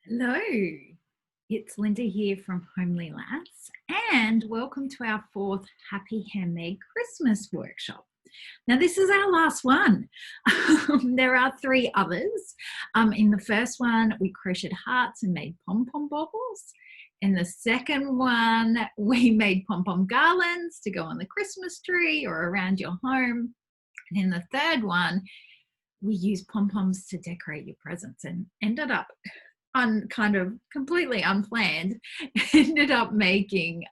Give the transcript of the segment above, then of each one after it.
Hello, it's Linda here from Homely Lass, and welcome to our fourth Happy Handmade Christmas workshop. Now, this is our last one. There are three others. In the first one, we crocheted hearts and made pom-pom baubles. In the second one, we made pom-pom garlands to go on the Christmas tree or around your home. And in the third one, we used pom-poms to decorate your presents and ended up kind of completely unplanned, ended up making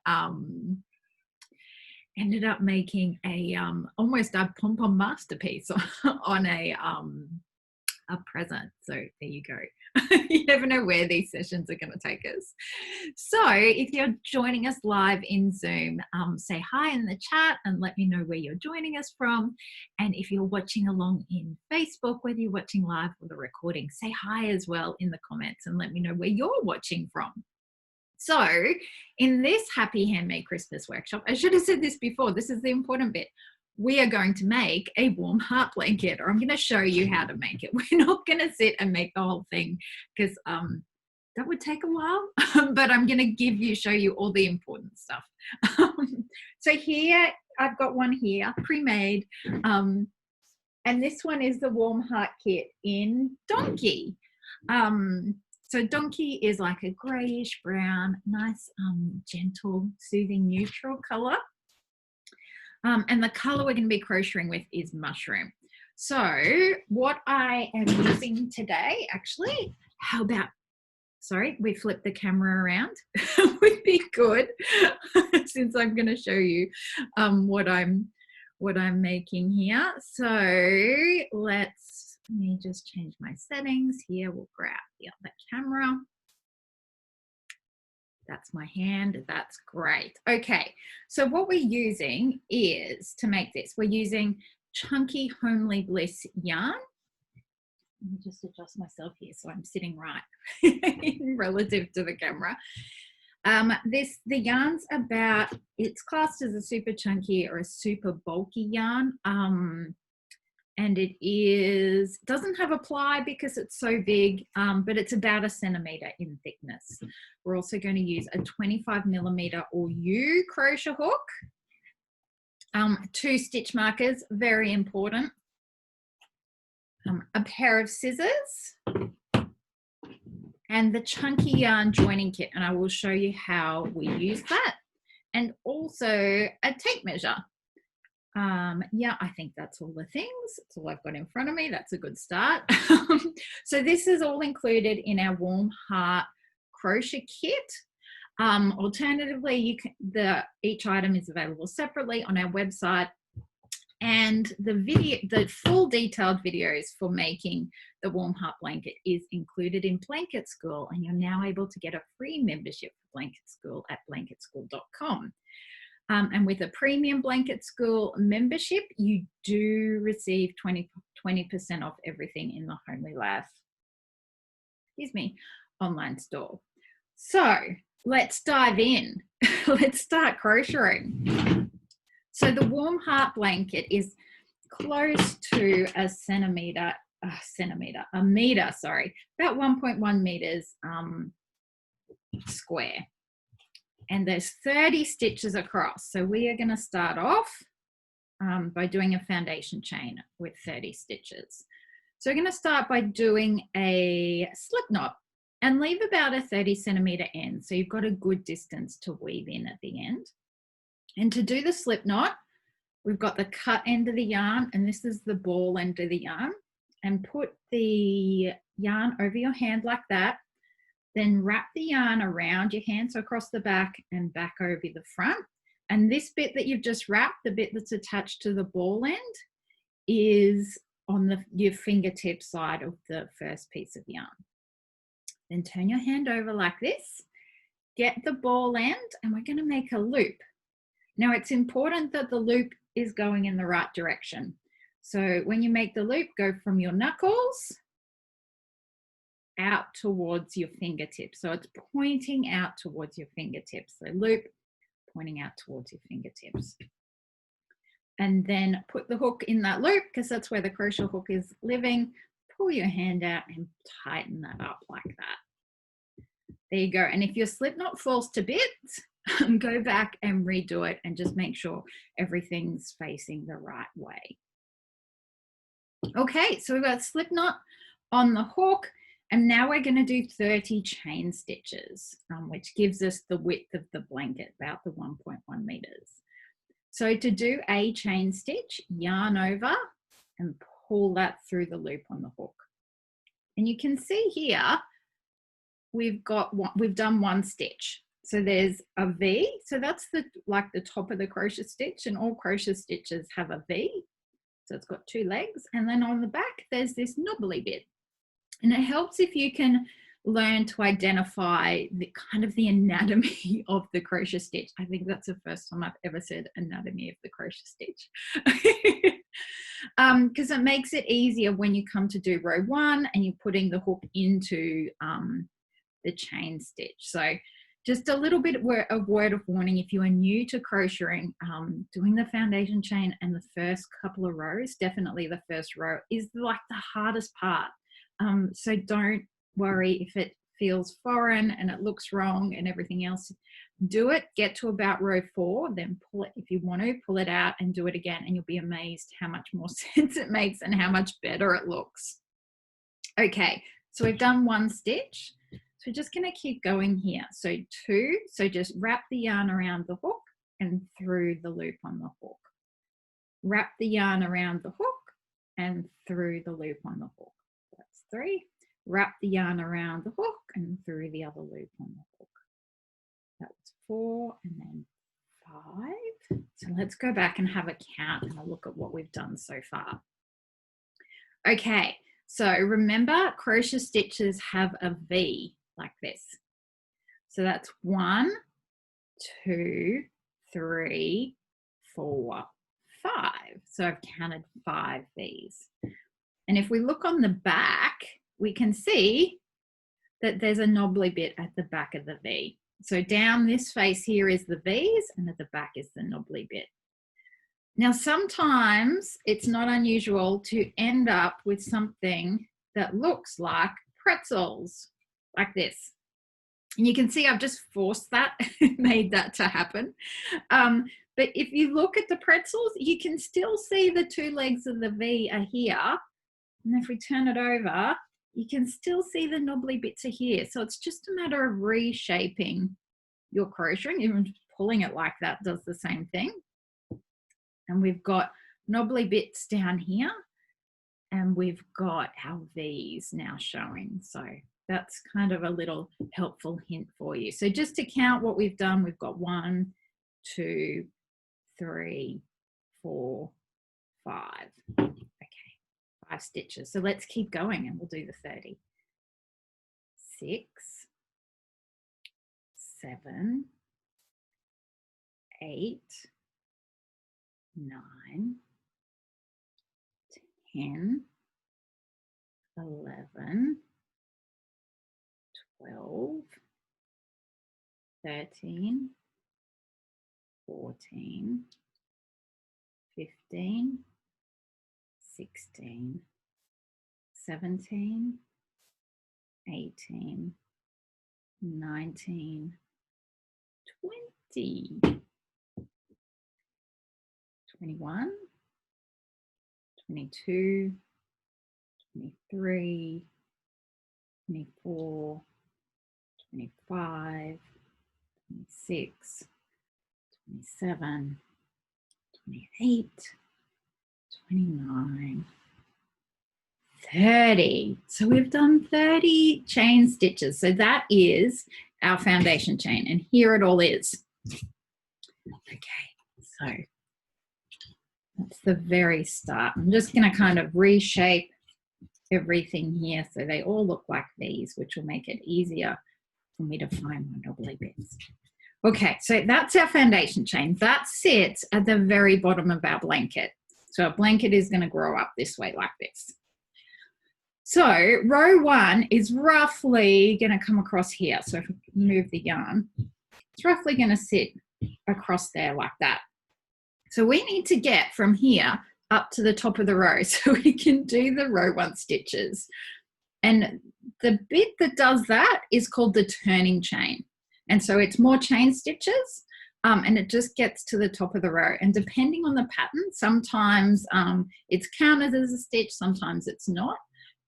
a almost a pom-pom masterpiece on a present. So there you go. You never know where these sessions are going to take us. So if you're joining us live in Zoom, say hi in the chat and let me know where you're joining us from. And if you're watching along in Facebook, whether you're watching live or the recording, say hi as well in the comments and let me know where you're watching from. So in this Happy Handmade Christmas workshop, I should have said this before, this is the important bit. We are going to make a warm heart blanket, or I'm going to show you how to make it. We're not going to sit and make the whole thing because that would take a while, but I'm going to show you all the important stuff. So here, I've got one here, pre-made, and this one is the warm heart kit in Donkey. So Donkey is like a grayish brown, nice, gentle, soothing, neutral color. And the color we're going to be crocheting with is mushroom. So what I am using today, actually, sorry, we flipped the camera around. Would be good since I'm going to show you what I'm making here. So let me just change my settings here. We'll grab the other camera. That's my hand. That's great. Okay, so what we're using is, to make this, we're using Chunky Homely Bliss yarn. Let me just adjust myself here so I'm sitting right relative to the camera. The yarn's it's classed as a super chunky or a super bulky yarn. And it doesn't have a ply because it's so big, but it's about 1 centimeter in thickness. We're also going to use a 25mm or U crochet hook, 2 stitch markers, very important, a pair of scissors, and the chunky yarn joining kit, and I will show you how we use that, and also a tape measure. Yeah, I think that's all the things. That's all I've got in front of me. That's a good start. So this is all included in our warm heart crochet kit. Alternatively, each item is available separately on our website, and the full detailed videos for making the warm heart blanket is included in Blanket School, and you're now able to get a free membership for Blanket School at blanketschool.com. And with a premium Blanket School membership, you do receive 20% off everything in the Homely Lass, online store. So let's dive in. Let's start crocheting. So the warm heart blanket is close to a meter, sorry, about 1.1 meters square. And there's 30 stitches across. So we are going to start off by doing a foundation chain with 30 stitches. So we're going to start by doing a slip knot and leave about a 30cm end. So you've got a good distance to weave in at the end. And to do the slip knot, we've got the cut end of the yarn, and this is the ball end of the yarn. And put the yarn over your hand like that. Then wrap the yarn around your hand, so across the back and back over the front. And this bit that you've just wrapped, the bit that's attached to the ball end, is on your fingertip side of the first piece of yarn. Then turn your hand over like this, get the ball end, and we're going to make a loop. Now it's important that the loop is going in the right direction. So when you make the loop, go from your knuckles out towards your fingertips. So it's pointing out towards your fingertips. So loop, pointing out towards your fingertips. And then put the hook in that loop because that's where the crochet hook is living. Pull your hand out and tighten that up like that. There you go. And if your slip knot falls to bits, go back and redo it and just make sure everything's facing the right way. Okay, so we've got slip knot on the hook, and now we're going to do 30 chain stitches, which gives us the width of the blanket, about the 1.1 meters. So to do a chain stitch, yarn over and pull that through the loop on the hook. And you can see here, we've done one stitch. So there's a V, so that's like the top of the crochet stitch, and all crochet stitches have a V. So it's got 2 legs, and then on the back, there's this knobbly bit. And it helps if you can learn to identify the kind of the anatomy of the crochet stitch. I think that's the first time I've ever said anatomy of the crochet stitch. Because it makes it easier when you come to do row 1 and you're putting the hook into the chain stitch. So just a little bit of word of warning, if you are new to crocheting, doing the foundation chain and the first couple of rows, definitely the first row, is like the hardest part. So don't worry if it feels foreign and it looks wrong and everything else. Do it, get to about row 4, then pull it, if you want to, pull it out and do it again, and you'll be amazed how much more sense it makes and how much better it looks. Okay, so we've done 1 stitch. So we're just going to keep going here. So 2, so just wrap the yarn around the hook and through the loop on the hook. Wrap the yarn around the hook and through the loop on the hook. That's 3. Wrap the yarn around the hook and through the other loop on the hook. That was 4, and then 5. So let's go back and have a count and a look at what we've done so far. Okay, so remember, crochet stitches have a V like this. So that's 1, 2, 3, 4, 5. So I've counted 5 V's. And if we look on the back, we can see that there's a knobbly bit at the back of the V. So down this face here is the V's, and at the back is the knobbly bit. Now, sometimes it's not unusual to end up with something that looks like pretzels, like this. And you can see I've just forced that, made that to happen. But if you look at the pretzels, you can still see the 2 legs of the V are here. And if we turn it over, you can still see the knobbly bits are here. So it's just a matter of reshaping your crocheting. Even pulling it like that does the same thing. And we've got knobbly bits down here, and we've got our V's now showing. So that's kind of a little helpful hint for you. So just to count what we've done, we've got 1, 2, 3, 4, 5. Okay, 5 stitches. So let's keep going and we'll do the 30. 6, 7, 8, 9, 10, 11, 12, 13, 14, 15, 16, 17, 18, 19, 20, 21, 22, 23, 24, 25, 26, 27, 28, 29, 30. So we've done 30 chain stitches. So that is our foundation chain, and here it all is. Okay, so that's the very start. I'm just going to kind of reshape everything here so they all look like these, which will make it easier for me to find my knobbly bits. Okay, so that's our foundation chain. That sits at the very bottom of our blanket. So our blanket is going to grow up this way like this. So row 1 is roughly going to come across here. So if we move the yarn, it's roughly going to sit across there like that. So we need to get from here up to the top of the row so we can do the row 1 stitches. And the bit that does that is called the turning chain. And so it's more chain stitches, and it just gets to the top of the row. And depending on the pattern, sometimes it's counted as a stitch, sometimes it's not.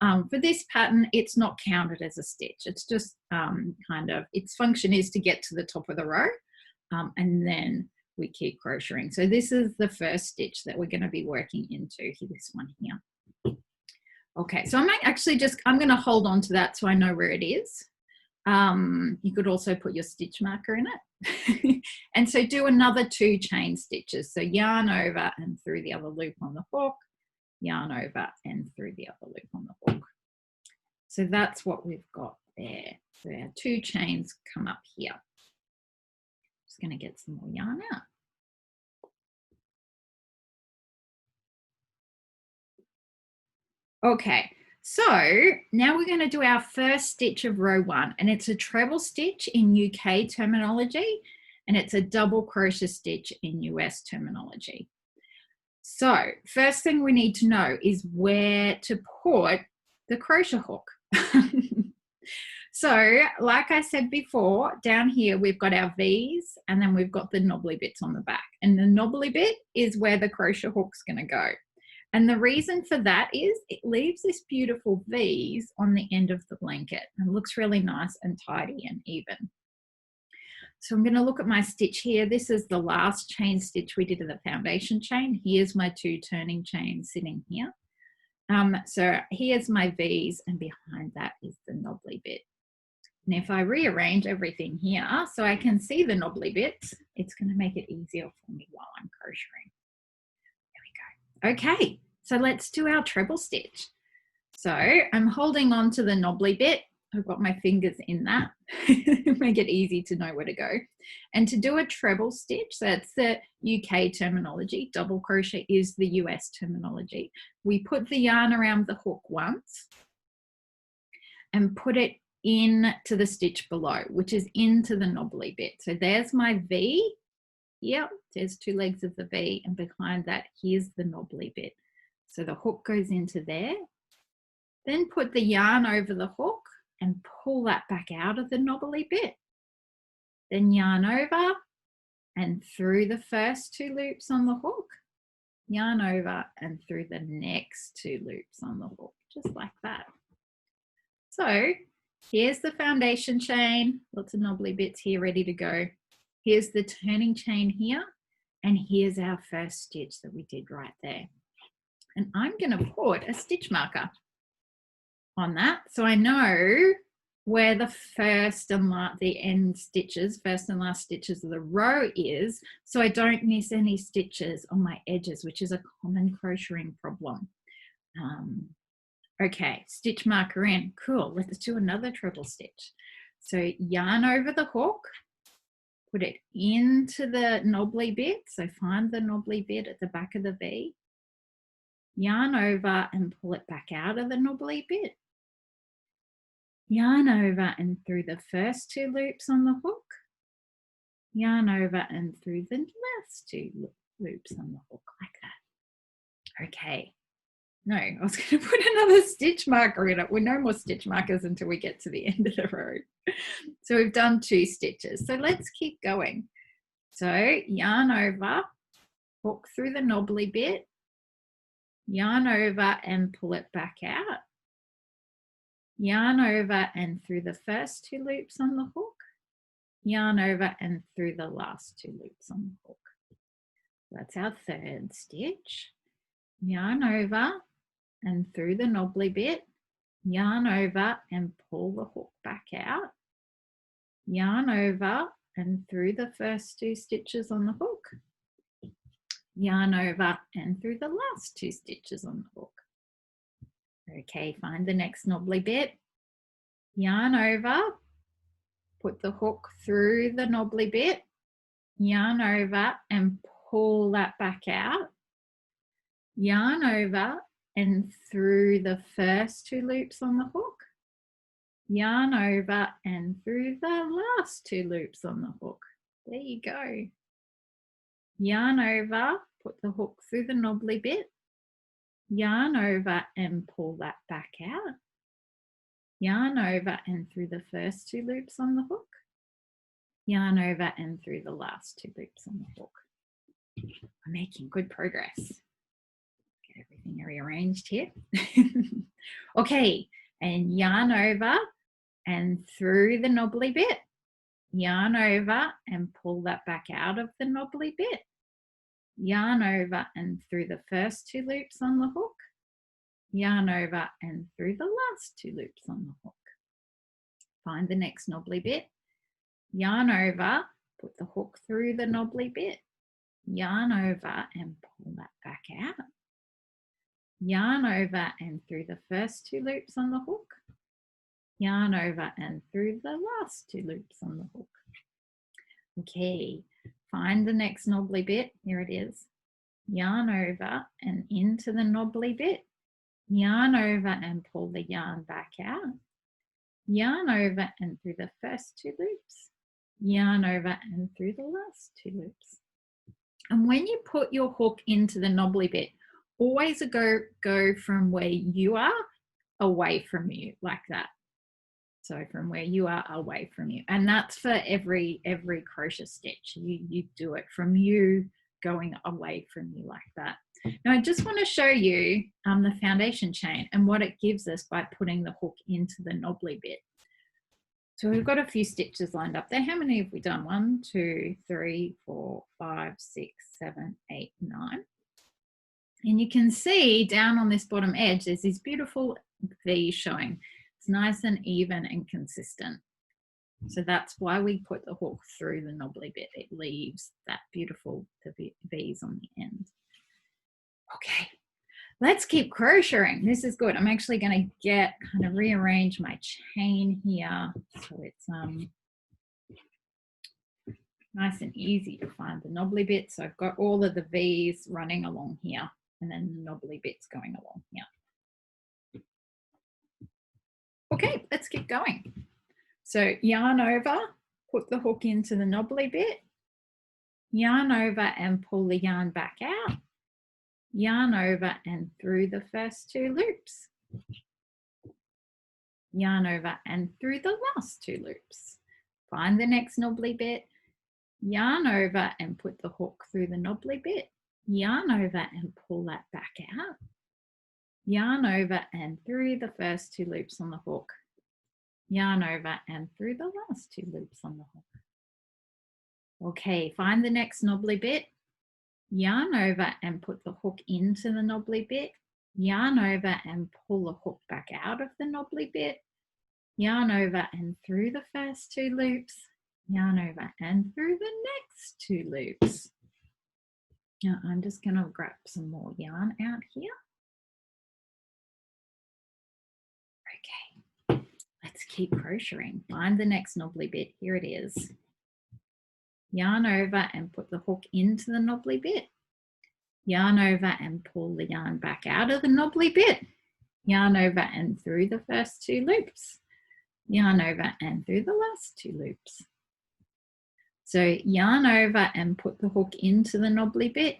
For this pattern, it's not counted as a stitch. It's just kind of, its function is to get to the top of the row, and then we keep crocheting. So this is the first stitch that we're going to be working into, this one here. Okay, so I might actually I'm going to hold on to that so I know where it is. You could also put your stitch marker in it. And so do another 2 chain stitches. So yarn over and through the other loop on the hook, yarn over and through the other loop on the hook. So that's what we've got there. So our 2 chains come up here. Just going to get some more yarn out. Okay, so now we're going to do our first stitch of row 1, and it's a treble stitch in UK terminology, and it's a double crochet stitch in US terminology. So first thing we need to know is where to put the crochet hook. So like I said before, down here we've got our V's, and then we've got the knobbly bits on the back, and the knobbly bit is where the crochet hook's going to go. And the reason for that is it leaves this beautiful V's on the end of the blanket, and it looks really nice and tidy and even. So I'm going to look at my stitch here. This is the last chain stitch we did in the foundation chain. Here's my 2 turning chains sitting here. So here's my V's, and behind that is the knobbly bit. And if I rearrange everything here so I can see the knobbly bits, it's going to make it easier for me while I'm crocheting. Okay, so let's do our treble stitch. So I'm holding on to the knobbly bit. I've got my fingers in that. Make it easy to know where to go. And to do a treble stitch, that's the UK terminology. Double crochet is the US terminology. We put the yarn around the hook once and put it into the stitch below, which is into the knobbly bit. So there's my V. Yep, there's 2 legs of the V, and behind that, here's the knobbly bit. So the hook goes into there. Then put the yarn over the hook and pull that back out of the knobbly bit. Then yarn over and through the first 2 loops on the hook. Yarn over and through the next 2 loops on the hook, just like that. So here's the foundation chain, lots of knobbly bits here ready to go. Here's the turning chain here, and here's our first stitch that we did right there. And I'm going to put a stitch marker on that so I know where the first and the end stitches, first and last stitches of the row is, so I don't miss any stitches on my edges, which is a common crocheting problem. Okay, stitch marker in. Cool, let's do another treble stitch. So yarn over the hook. Put it into the knobbly bit. So find the knobbly bit at the back of the V. Yarn over and pull it back out of the knobbly bit. Yarn over and through the first 2 loops on the hook. Yarn over and through the last 2 loops on the hook, like that. Okay. No, I was going to put another stitch marker in it. Well, no more stitch markers until we get to the end of the row. So we've done 2 stitches. So let's keep going. So yarn over, hook through the knobbly bit, yarn over and pull it back out. Yarn over and through the first 2 loops on the hook. Yarn over and through the last 2 loops on the hook. That's our 3rd stitch. Yarn over and through the knobbly bit, yarn over and pull the hook back out, yarn over and through the first 2 stitches on the hook, yarn over and through the last 2 stitches on the hook. Okay, find the next knobbly bit, yarn over, put the hook through the knobbly bit, yarn over and pull that back out, yarn over and through the first 2 loops on the hook, yarn over and through the last 2 loops on the hook. There you go. Yarn over, put the hook through the knobbly bit, yarn over and pull that back out, yarn over and through the first 2 loops on the hook, yarn over and through the last 2 loops on the hook. I'm making good progress. Get everything rearranged here. Okay, and yarn over and through the knobbly bit, yarn over and pull that back out of the knobbly bit, yarn over and through the first 2 loops on the hook, yarn over and through the last 2 loops on the hook. Find the next knobbly bit, yarn over, put the hook through the knobbly bit, yarn over and pull that back out, yarn over and through the first 2 loops on the hook, yarn over and through the last 2 loops on the hook. Okay, find the next knobbly bit, here it is, yarn over and into the knobbly bit, yarn over and pull the yarn back out, yarn over and through the first 2 loops, yarn over and through the last 2 loops. And when you put your hook into the knobbly bit, always go from where you are away from you, like that. So from where you are away from you. And that's for every crochet stitch. You do it from you going away from you like that. Now I just want to show you the foundation chain and what it gives us by putting the hook into the knobbly bit. So we've got a few stitches lined up there. How many have we done? 1, 2, 3, 4, 5, 6, 7, 8, 9. And you can see down on this bottom edge, there's these beautiful V's showing. It's nice and even and consistent. So that's why we put the hook through the knobbly bit. It leaves that beautiful V's on the end. Okay, let's keep crocheting. This is good. I'm actually going to kind of rearrange my chain here so it's nice and easy to find the knobbly bit. So I've got all of the V's running along here and then the knobbly bits going along here. Okay, let's keep going. So yarn over, put the hook into the knobbly bit, yarn over and pull the yarn back out, yarn over and through the first 2 loops, yarn over and through the last 2 loops. Find the next knobbly bit, yarn over and put the hook through the knobbly bit, yarn over and pull that back out, yarn over and through the first 2 loops on the hook, yarn over and through the last 2 loops on the hook. Okay, find the next knobbly bit, yarn over and put the hook into the knobbly bit, yarn over and pull the hook back out of the knobbly bit, yarn over and through the first 2 loops, yarn over and through the next 2 loops. Now I'm just going to grab some more yarn out here. Okay, let's keep crocheting. Find the next knobbly bit. Here it is. Yarn over and put the hook into the knobbly bit. Yarn over and pull the yarn back out of the knobbly bit. Yarn over and through the first 2 loops. Yarn over and through the last 2 loops. So yarn over and put the hook into the knobbly bit.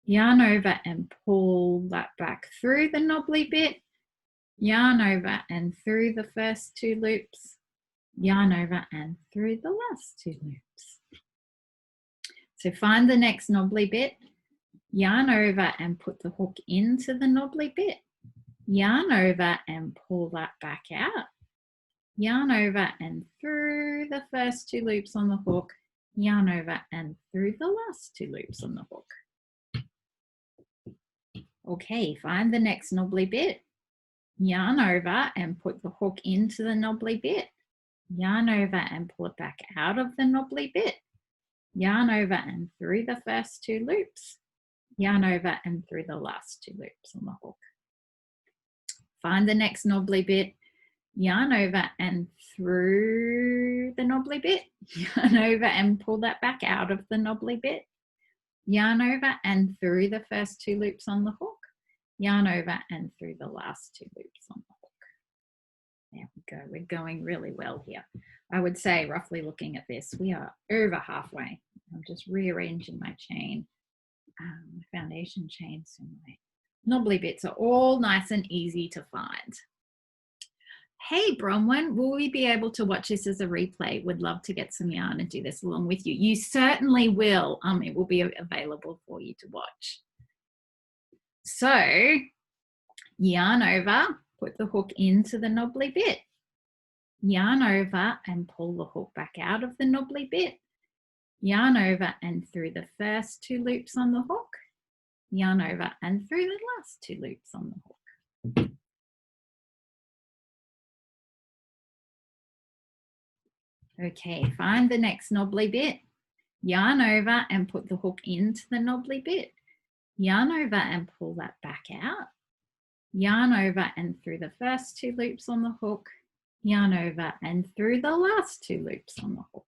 Yarn over and pull that back through the knobbly bit. Yarn over and through the first 2 loops. Yarn over and through the last 2 loops. So find the next knobbly bit, yarn over and put the hook into the knobbly bit, yarn over and pull that back out, yarn over and through the first 2 loops on the hook, yarn over and through the last 2 loops on the hook. Okay, find the next knobbly bit, yarn over and put the hook into the knobbly bit, yarn over and pull it back out of the knobbly bit, yarn over and through the first 2 loops, yarn over and through the last 2 loops on the hook. Find the next knobbly bit, yarn over and through the knobbly bit, yarn over and pull that back out of the knobbly bit, yarn over and through the first 2 loops on the hook, yarn over and through the last 2 loops on the hook. There we go, we're going really well here. I would say, roughly looking at this, we are over halfway. I'm just rearranging my chain, foundation chain, so my knobbly bits are all nice and easy to find. Hey, Bronwyn, will we be able to watch this as a replay? Would love to get some yarn and do this along with you. You certainly will. It will be available for you to watch. So yarn over, put the hook into the knobbly bit. Yarn over and pull the hook back out of the knobbly bit. Yarn over and through the first 2 loops on the hook. Yarn over and through the last 2 loops on the hook. Okay, find the next knobbly bit. Yarn over and put the hook into the knobbly bit. Yarn over and pull that back out. Yarn over and through the first 2 loops on the hook. Yarn over and through the last 2 loops on the hook.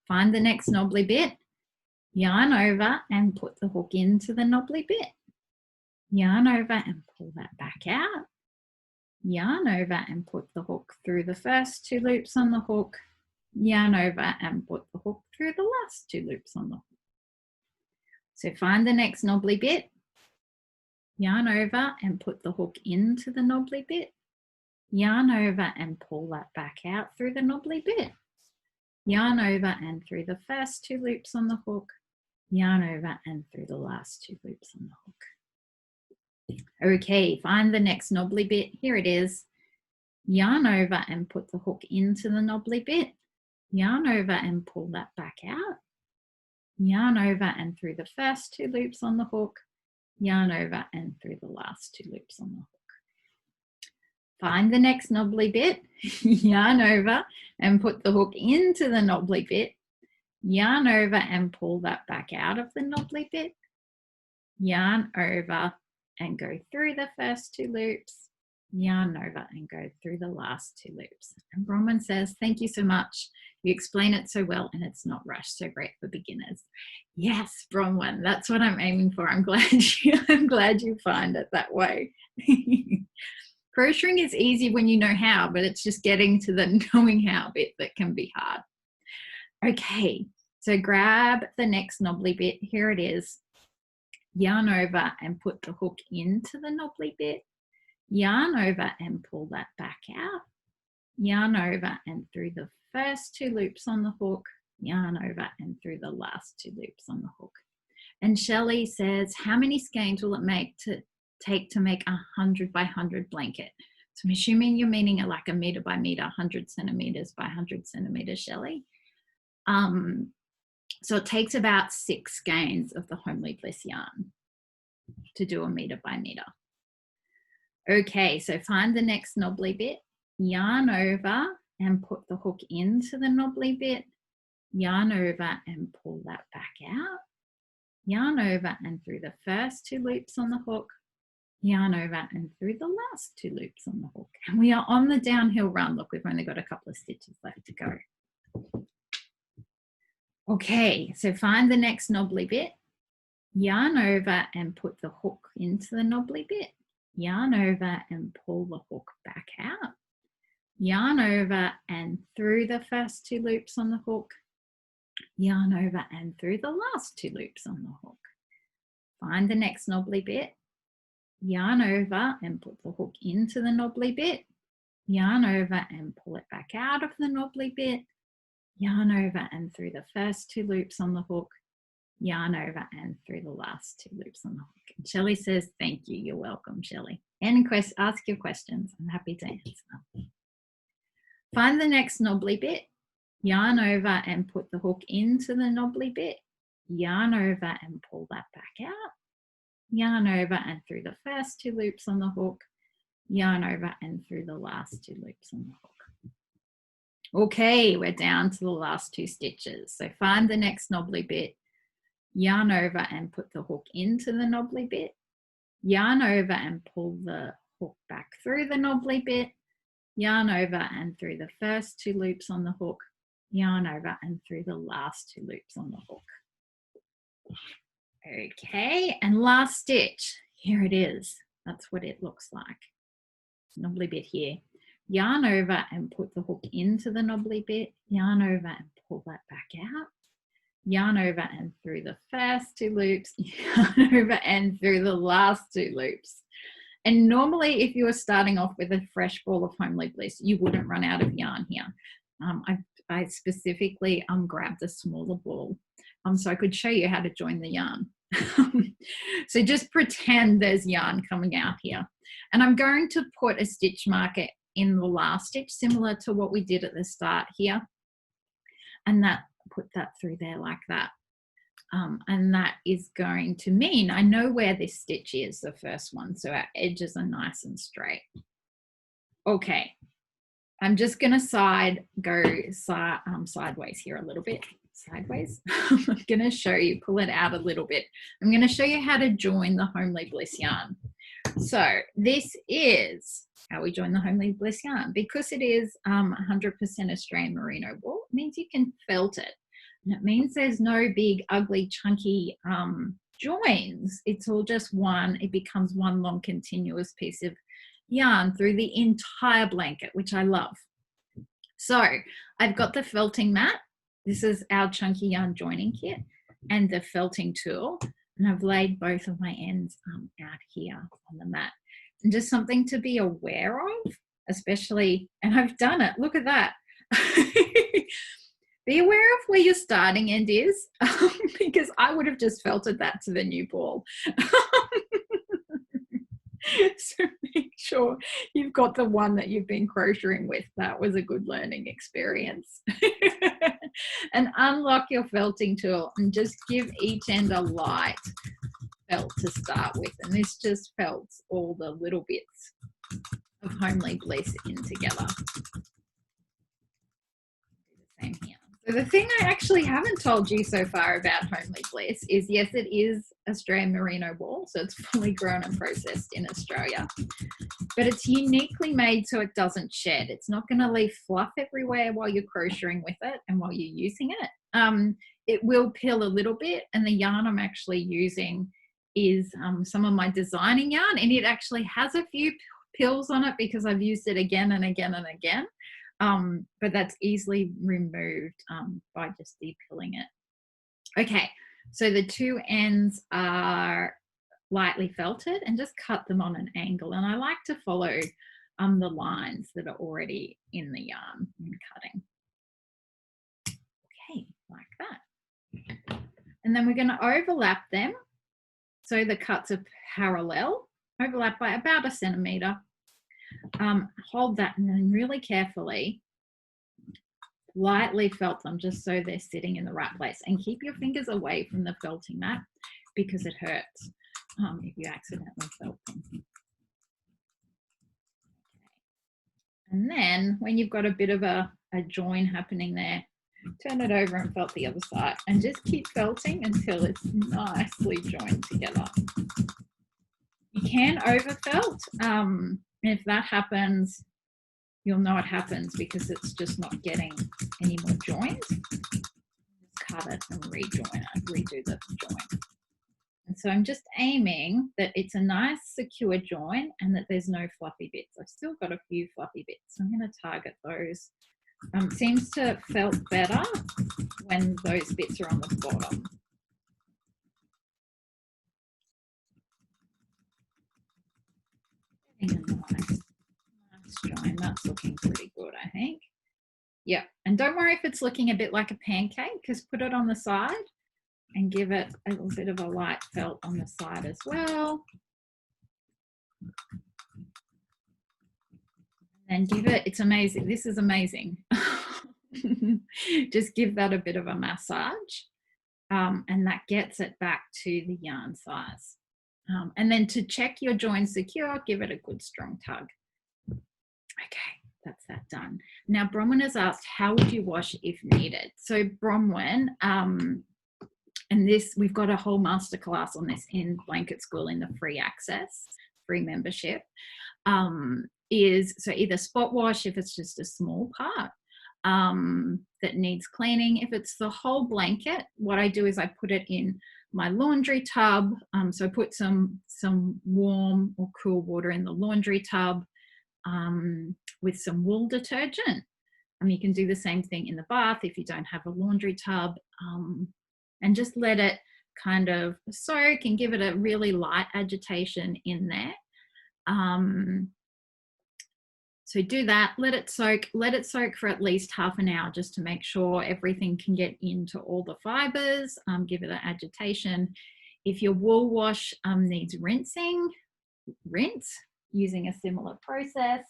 Find the next knobbly bit. Yarn over and put the hook into the knobbly bit. Yarn over and pull that back out. Yarn over and put the hook through the first 2 loops on the hook. Yarn over and put the hook through the last 2 loops on the hook. So find the next knobbly bit. Yarn over and put the hook into the knobbly bit. Yarn over and pull that back out through the knobbly bit. Yarn over and through the first 2 loops on the hook. Yarn over and through the last 2 loops on the hook. Okay, find the next knobbly bit. Here it is. Yarn over and put the hook into the knobbly bit. Yarn over and pull that back out. Yarn over and through the first 2 loops on the hook. Yarn over and through the last 2 loops on the hook. Find the next knobbly bit. Yarn over and put the hook into the knobbly bit. Yarn over and pull that back out of the knobbly bit. Yarn over and go through the first 2 loops. Yarn over and go through the last 2 loops. And Bronwyn says, thank you so much. You explain it so well and it's not rushed, so great for beginners. Yes, Bronwyn, that's what I'm aiming for. I'm glad you find it that way. Crocheting is easy when you know how, but it's just getting to the knowing how bit that can be hard. Okay, so grab the next knobbly bit. Here it is. Yarn over and put the hook into the knobbly bit. Yarn over and pull that back out. Yarn over and through the first 2 loops on the hook. Yarn over and through the last 2 loops on the hook. And Shelley says, how many skeins will it take to make 100 by 100 blanket? So I'm assuming you're meaning like a meter by meter, 100 centimeters by 100 centimeters, Shelley. So it takes about 6 skeins of the Homely Bliss yarn to do a meter by meter. Okay, so find the next knobbly bit, yarn over and put the hook into the knobbly bit, yarn over and pull that back out, yarn over and through the first 2 loops on the hook, yarn over and through the last 2 loops on the hook. And we are on the downhill run. Look, we've only got a couple of stitches left to go. Okay, so find the next knobbly bit, yarn over and put the hook into the knobbly bit, yarn over and pull the hook back out, yarn over and through the first 2 loops on the hook, yarn over and through the last 2 loops on the hook. Find the next knobbly bit, yarn over and put the hook into the knobbly bit, yarn over and pull it back out of the knobbly bit, yarn over and through the first 2 loops on the hook, yarn over and through the last 2 loops on the hook. And Shelley says, thank you. You're welcome, Shelley. And ask your questions. I'm happy to answer. Find the next knobbly bit, yarn over and put the hook into the knobbly bit, yarn over and pull that back out, yarn over and through the first 2 loops on the hook, yarn over and through the last 2 loops on the hook. Okay, we're down to the last 2 stitches. So find the next knobbly bit, yarn over and put the hook into the knobbly bit, yarn over and pull the hook back through the knobbly bit, yarn over and through the first 2 loops on the hook, yarn over and through the last 2 loops on the hook. Okay, and last stitch, here it is. That's what it looks like. Knobbly bit here. Yarn over and put the hook into the knobbly bit, yarn over and pull that back out, yarn over and through the first 2 loops, yarn over and through the last 2 loops. And normally if you were starting off with a fresh ball of Homely Bliss, you wouldn't run out of yarn here. I specifically grabbed a smaller ball so I could show you how to join the yarn. So just pretend there's yarn coming out here. And I'm going to put a stitch marker in the last stitch, similar to what we did at the start here. And put that through there like that. And that is going to mean I know where this stitch is, the first one, so our edges are nice and straight. Okay, I'm just going to go sideways here a little bit. Sideways. I'm going to show you, pull it out a little bit. I'm going to show you how to join the Homely Bliss yarn. So this is how we join the Homely Bliss yarn. Because it is 100% Australian merino wool, it means you can felt it. And it means there's no big, ugly, chunky joins. It's all just one. It becomes one long continuous piece of yarn through the entire blanket, which I love. So I've got the felting mat. This is our chunky yarn joining kit and the felting tool. And I've laid both of my ends out here on the mat. And just something to be aware of, especially, and I've done it. Look at that. Be aware of where your starting end is, because I would have just felted that to the new ball. So make sure you've got the one that you've been crocheting with. That was a good learning experience. And unlock your felting tool and just give each end a light felt to start with. And this just felts all the little bits of Homely Bliss in together. Do the same here. So the thing I actually haven't told you so far about Homely Bliss is, yes, it is Australian merino wool, so it's fully grown and processed in Australia, but it's uniquely made so it doesn't shed. It's not going to leave fluff everywhere while you're crocheting with it and while you're using it. It will peel a little bit, and the yarn I'm actually using is some of my designing yarn, and it actually has a few pills on it because I've used it again and again and again. But that's easily removed by just de-pilling it. Okay, so the two ends are lightly felted, and just cut them on an angle. And I like to follow the lines that are already in the yarn when cutting. Okay, like that. And then we're going to overlap them. So the cuts are parallel, overlap by about 1 centimetre. Hold that, and then really carefully lightly felt them just so they're sitting in the right place, and keep your fingers away from the felting mat because it hurts if you accidentally felt them. And then when you've got a bit of a join happening there, turn it over and felt the other side, and just keep felting until it's nicely joined together. You can overfelt. If that happens, you'll know it happens because it's just not getting any more joins. Just cut it and rejoin it, redo the join. And so I'm just aiming that it's a nice secure join and that there's no fluffy bits. I've still got a few fluffy bits, so I'm going to target those. Seems to felt better when those bits are on the bottom. Nice join. That's looking pretty good, I think. Yeah, and don't worry if it's looking a bit like a pancake, because put it on the side and give it a little bit of a light felt on the side as well. And give it, it's amazing. This is amazing. Just give that a bit of a massage, and that gets it back to the yarn size. And then to check your join secure, give it a good strong tug. Okay, that's that done. Now Bronwyn has asked, how would you wash if needed? So Bronwyn, and this, we've got a whole masterclass on this in Blanket School in the free access, free membership, is so either spot wash if it's just a small part that needs cleaning. If it's the whole blanket, what I do is I put it in my laundry tub. So I put some warm or cool water in the laundry tub with some wool detergent. You can do the same thing in the bath if you don't have a laundry tub, and just let it kind of soak and give it a really light agitation in there. So do that, let it soak for at least half an hour just to make sure everything can get into all the fibers. Give it an agitation. If your wool wash needs rinsing, rinse using a similar process.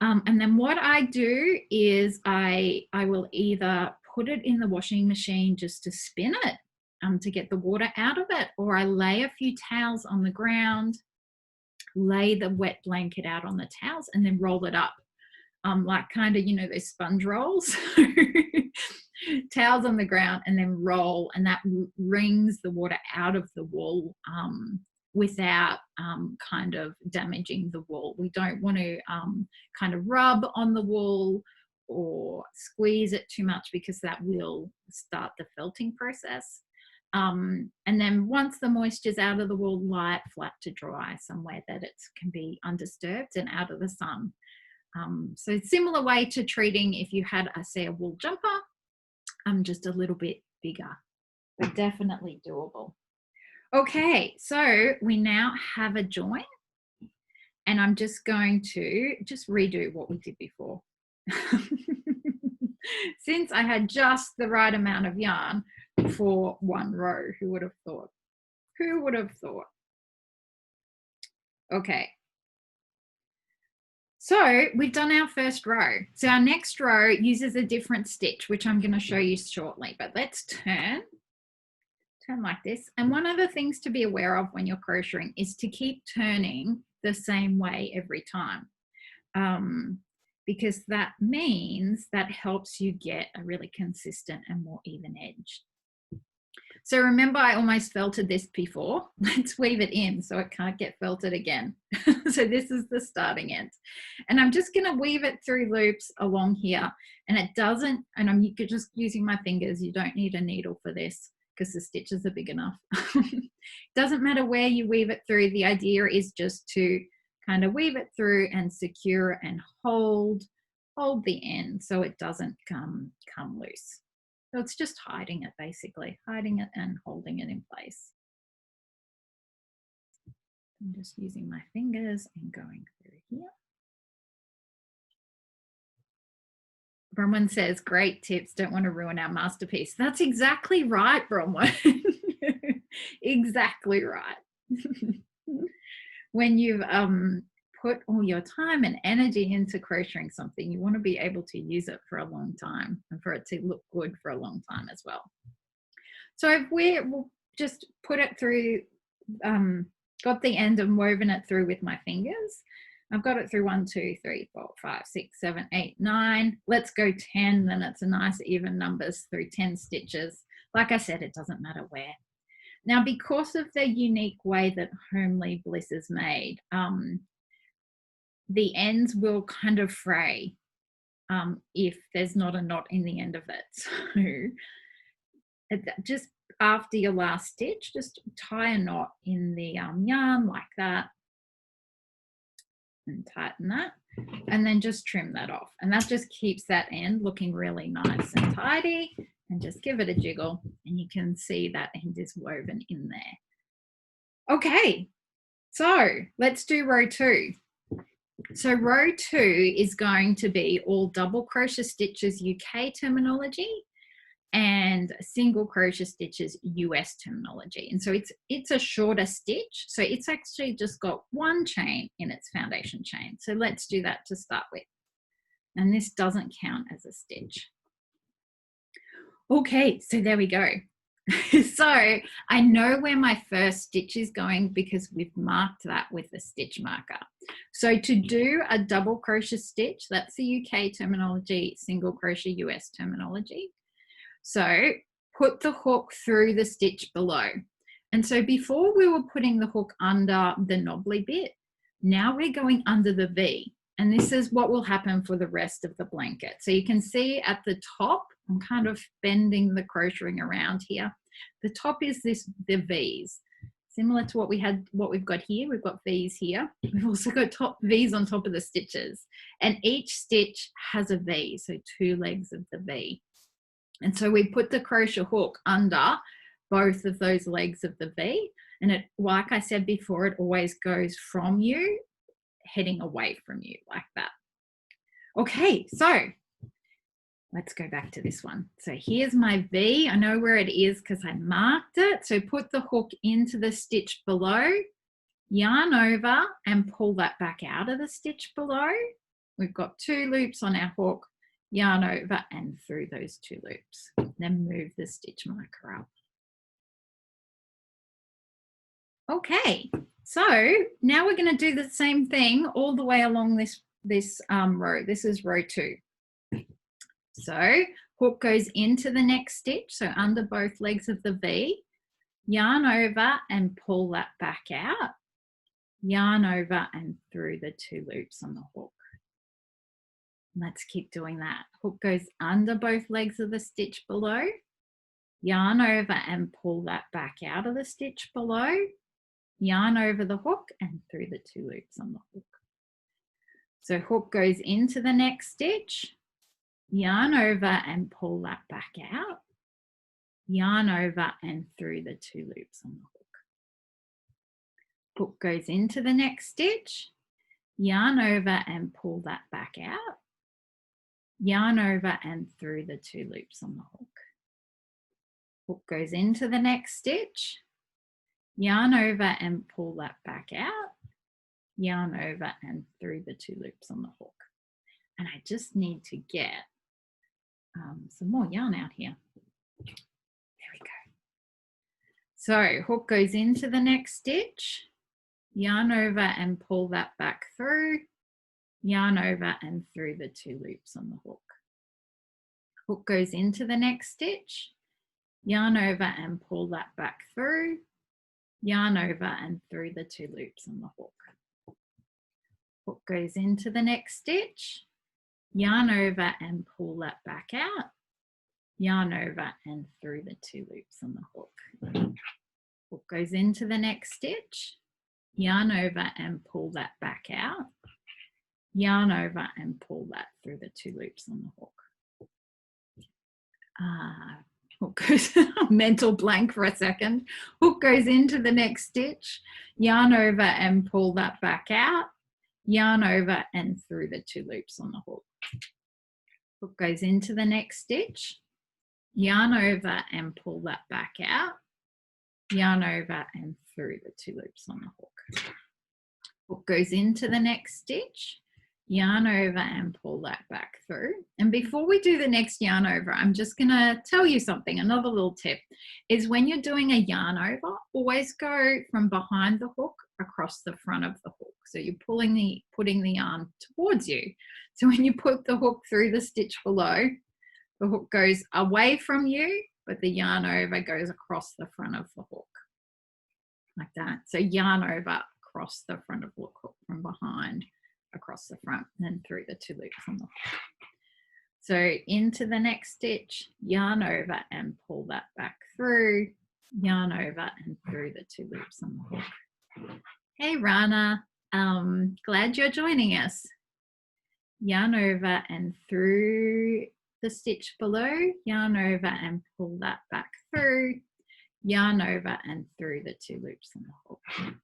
And then what I do is I will either put it in the washing machine just to spin it to get the water out of it, or I lay a few towels on the ground, lay the wet blanket out on the towels, and then roll it up like kind of, you know, those sponge rolls. Towels on the ground and then roll, and that wrings the water out of the wool without kind of damaging the wool. We don't want to kind of rub on the wool or squeeze it too much, because that will start the felting process. And then once the moisture's out of the wool, lie it flat to dry somewhere that it can be undisturbed and out of the sun. So similar way to treating if you had, say, a wool jumper, just a little bit bigger, but definitely doable. Okay, so we now have a join, and I'm just going to redo what we did before. Since I had just the right amount of yarn for one row. Who would have thought? Who would have thought? Okay. So we've done our first row. So our next row uses a different stitch, which I'm going to show you shortly. But let's turn like this. And one of the things to be aware of when you're crocheting is to keep turning the same way every time. Because that means that helps you get a really consistent and more even edge. So remember, I almost felted this before. Let's weave it in so it can't get felted again. So this is the starting end. And I'm just going to weave it through loops along here. And it doesn't, and I'm just using my fingers. You don't need a needle for this because the stitches are big enough. Doesn't matter where you weave it through. The idea is just to kind of weave it through and secure and hold the end so it doesn't come loose. So it's just hiding it, basically, hiding it and holding it in place. I'm just using my fingers and going through here. Bronwyn says, great tips, don't want to ruin our masterpiece. That's exactly right, Bronwyn. Exactly right. When you've put all your time and energy into crocheting something, you want to be able to use it for a long time and for it to look good for a long time as well. So if we'll just put it through, got the end and woven it through with my fingers. I've got it through 1, 2, 3, 4, 5, 6, 7, 8, 9. Let's go 10, then it's a nice even numbers through 10 stitches. Like I said, it doesn't matter where. Now, because of the unique way that Homely Bliss is made, the ends will kind of fray if there's not a knot in the end of it. So just after your last stitch, just tie a knot in the yarn like that and tighten that, and then just trim that off. And that just keeps that end looking really nice and tidy. And just give it a jiggle and you can see that end is woven in there. Okay, so let's do row 2. So row 2 is going to be all double crochet stitches UK terminology and single crochet stitches US terminology. And so it's a shorter stitch. So it's actually just got one chain in its foundation chain. So let's do that to start with. And this doesn't count as a stitch. Okay, so there we go. So I know where my first stitch is going because we've marked that with a stitch marker. So to do a double crochet stitch, that's the UK terminology, single crochet US terminology. So put the hook through the stitch below. And so before we were putting the hook under the knobbly bit, now we're going under the V. And this is what will happen for the rest of the blanket. So you can see at the top, I'm kind of bending the crocheting around here. The top is the V's, similar to what we've got here. We've got V's here. We've also got V's on top of the stitches. And each stitch has a V, so 2 legs of the V. And so we put the crochet hook under both of those legs of the V. And it, like I said before, it always goes from you, heading away from you like that. Okay, so let's go back to this one. So here's my V. I know where it is because I marked it. So put the hook into the stitch below, yarn over and pull that back out of the stitch below. We've got 2 loops on our hook, yarn over and through those 2 loops. Then move the stitch marker up. Okay, so now we're going to do the same thing all the way along this row. This is row 2. So hook goes into the next stitch, so under both legs of the V, yarn over and pull that back out, yarn over and through the 2 loops on the hook. Let's keep doing that. Hook goes under both legs of the stitch below, yarn over and pull that back out of the stitch below, yarn over the hook and through the 2 loops on the hook. So hook goes into the next stitch, yarn over and pull that back out, yarn over and through the 2 loops on the hook. Hook goes into the next stitch, yarn over and pull that back out, yarn over and through the 2 loops on the hook. Hook goes into the next stitch, yarn over and pull that back out, yarn over and through the 2 loops on the hook. And I just need to get some more yarn out here. There we go. So hook goes into the next stitch, yarn over and pull that back through, yarn over and through the 2 loops on the hook. Hook goes into the next stitch, yarn over and pull that back through, yarn over and through the 2 loops on the hook. Hook goes into the next stitch, yarn over and pull that back out, yarn over and through the 2 loops on the hook. Hook goes into the next stitch, yarn over and pull that back out, yarn over and pull that through the 2 loops on the hook. Hook goes, mental blank for a second. Hook goes into the next stitch, yarn over and pull that back out, yarn over and through the 2 loops on the hook. Hook goes into the next stitch, yarn over and pull that back out, yarn over and through the 2 loops on the hook. Hook goes into the next stitch, yarn over and pull that back through. And before we do the next yarn over, I'm just going to tell you something. Another little tip is when you're doing a yarn over, always go from behind the hook across the front of the hook. So you're putting the yarn towards you. So when you put the hook through the stitch below, the hook goes away from you, but the yarn over goes across the front of the hook like that. So yarn over across the front of the hook from behind across the front and then through the 2 loops on the hook. So into the next stitch, yarn over and pull that back through, yarn over and through the 2 loops on the hook. Hey Rana, glad you're joining us. Yarn over and through the stitch below, yarn over and pull that back through, yarn over and through the 2 loops on the hook.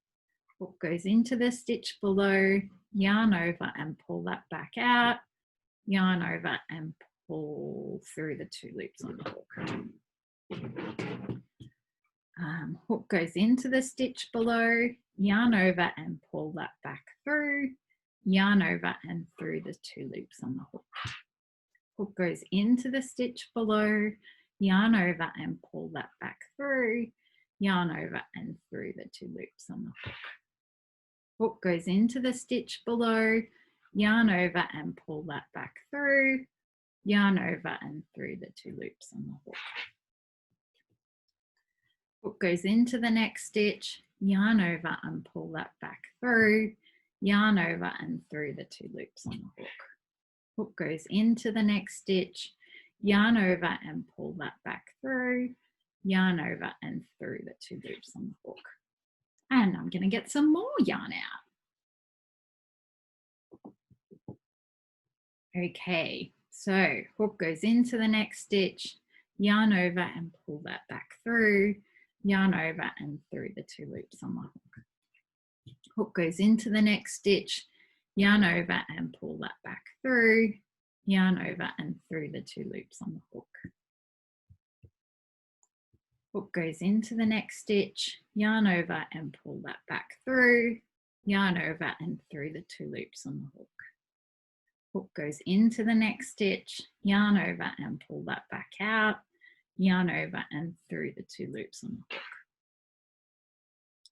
Hook goes into the stitch below, yarn over and pull that back out, yarn over and pull through the 2 loops on the hook. Hook goes into the stitch below, yarn over and pull that back through, yarn over and through the 2 loops on the hook. Hook goes into the stitch below, yarn over and pull that back through, yarn over and through the 2 loops on the hook. Hook goes into the stitch below, yarn over and pull that back through, yarn over and through the 2 loops on the hook. Hook goes into the next stitch, yarn over and pull that back through, yarn over and through the 2 loops on the hook. Hook goes into the next stitch, yarn over and pull that back through, yarn over and through the 2 loops on the hook. And I'm going to get some more yarn out. Okay, so hook goes into the next stitch, yarn over and pull that back through, yarn over and through the 2 loops on the hook. Hook goes into the next stitch, yarn over and pull that back through, yarn over and through the 2 loops on the hook. Hook goes into the next stitch, yarn over and pull that back through, yarn over and through the 2 loops on the hook. Hook goes into the next stitch, yarn over and pull that back out, yarn over and through the 2 loops on the hook.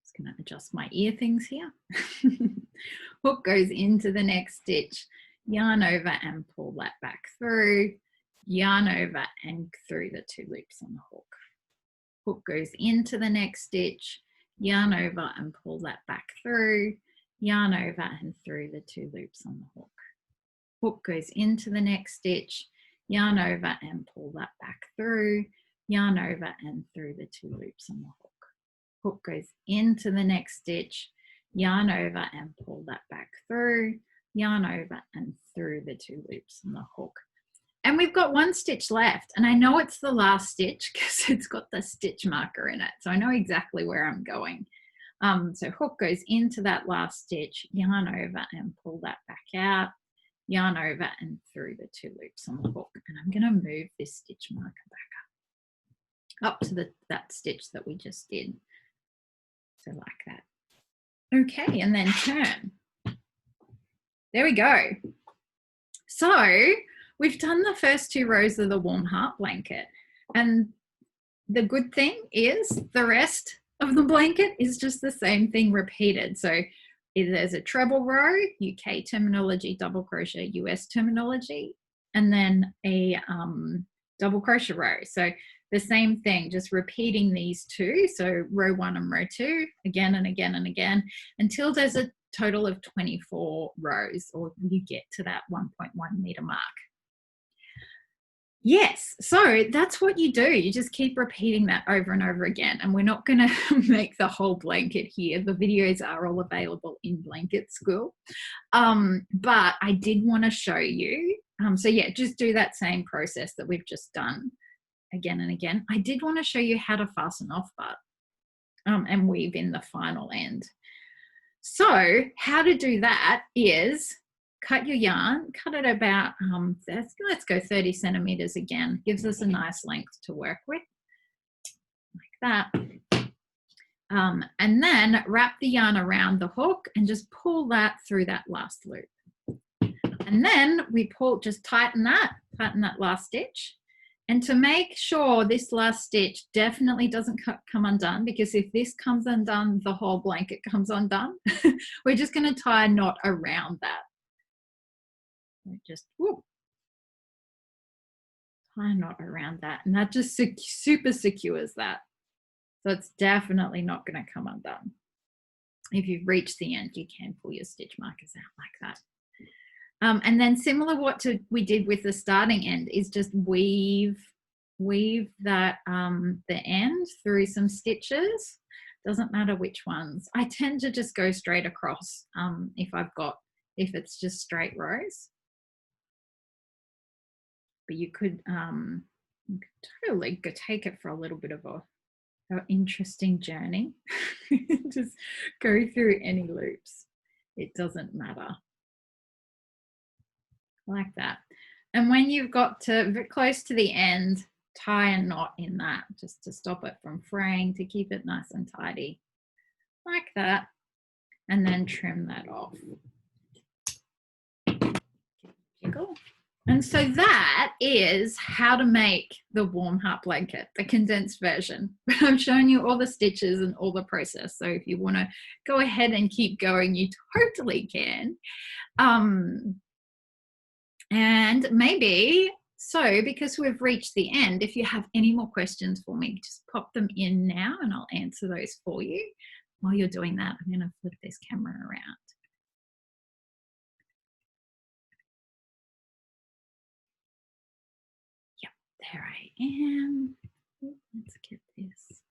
Just going to adjust my ear things here. Hook goes into the next stitch, yarn over and pull that back through, yarn over and through the 2 loops on the hook. Hook goes into the next stitch, yarn over and pull that back through, yarn over and through the 2 loops on the hook. Hook goes into the next stitch, yarn over and pull that back through, yarn over and through the 2 loops on the hook. Hook goes into the next stitch, yarn over and pull that back through, yarn over and through the 2 loops on the hook. And we've got 1 stitch left, and I know it's the last stitch because it's got the stitch marker in it, so I know exactly where I'm going. So hook goes into that last stitch, yarn over and pull that back out, yarn over and through the 2 loops on the hook. And I'm going to move this stitch marker back up to that stitch that we just did. So like that. Okay, and then turn. There we go. So we've done the first 2 rows of the warm heart blanket, and the good thing is the rest of the blanket is just the same thing repeated. So if there's a treble row, UK terminology, double crochet, US terminology, and then a double crochet row. So the same thing, just repeating these 2. So row 1 and row 2 again and again and again until there's a total of 24 rows, or you get to that 1.1 meter mark. Yes, so that's what you do. You just keep repeating that over and over again. And we're not going to make the whole blanket here. The videos are all available in Blanket School. But I did want to show you. So yeah, just do that same process that we've just done again and again. I did want to show you how to fasten off butt and weave in the final end. So how to do that is cut your yarn, cut it about, let's go 30 centimeters again, gives us a nice length to work with, like that. And then wrap the yarn around the hook and just pull that through that last loop. And then we pull, just tighten that last stitch. And to make sure this last stitch definitely doesn't come undone, because if this comes undone, the whole blanket comes undone. We're just going to tie a knot around that. Just tie a knot around that, and that just super secures that. So it's definitely not going to come undone. If you've reached the end, you can pull your stitch markers out like that. And then similar we did with the starting end is just weave that the end through some stitches. Doesn't matter which ones. I tend to just go straight across if it's just straight rows. But you could totally go take it for a little bit of an interesting journey. Just go through any loops. It doesn't matter. Like that. And when you've got to close to the end, tie a knot in that just to stop it from fraying, to keep it nice and tidy. Like that. And then trim that off. Jiggle. And so that is how to make the warm heart blanket, the condensed version. But I've shown you all the stitches and all the process. So if you want to go ahead and keep going, you totally can. And maybe, so because we've reached the end, if you have any more questions for me, just pop them in now and I'll answer those for you. While you're doing that, I'm going to flip this camera around. Yep, there I am. Let's get this.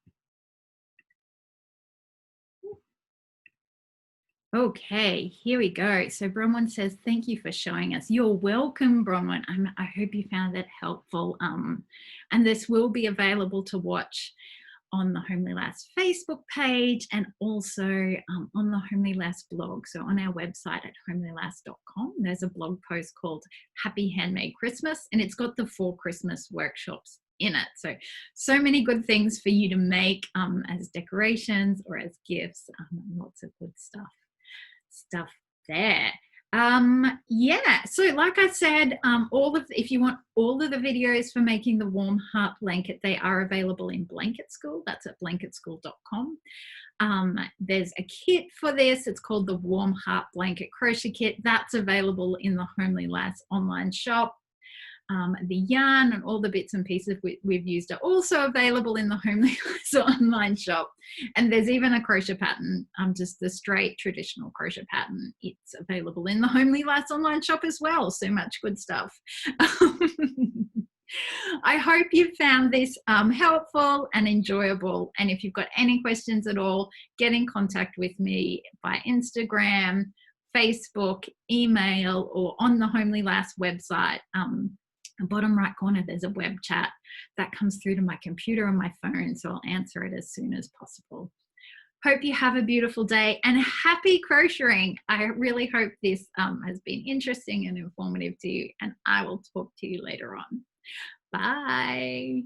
Okay, here we go. So Bronwyn says, thank you for showing us. You're welcome, Bronwyn. I hope you found that helpful. And this will be available to watch on the Homely Lass Facebook page, and also on the Homely Lass blog. So on our website at homelylass.com, there's a blog post called Happy Handmade Christmas, and it's got the 4 Christmas workshops in it. So many good things for you to make as decorations or as gifts. Lots of good stuff there. Yeah, so like I said, if you want all of the videos for making the warm heart blanket, they are available in Blanket School. That's at blanketschool.com. There's a kit for this. It's called the Warm Heart Blanket Crochet Kit. That's available in the Homely Lass online shop. The yarn and all the bits and pieces we've used are also available in the Homely Lass online shop. And there's even a crochet pattern, just the straight traditional crochet pattern. It's available in the Homely Lass online shop as well. So much good stuff. I hope you found this helpful and enjoyable. And if you've got any questions at all, get in contact with me by Instagram, Facebook, email, or on the Homely Lass website. Bottom right corner, there's a web chat that comes through to my computer and my phone, so I'll answer it as soon as possible. Hope you have a beautiful day and happy crocheting. I really hope this has been interesting and informative to you, and I will talk to you later on. Bye.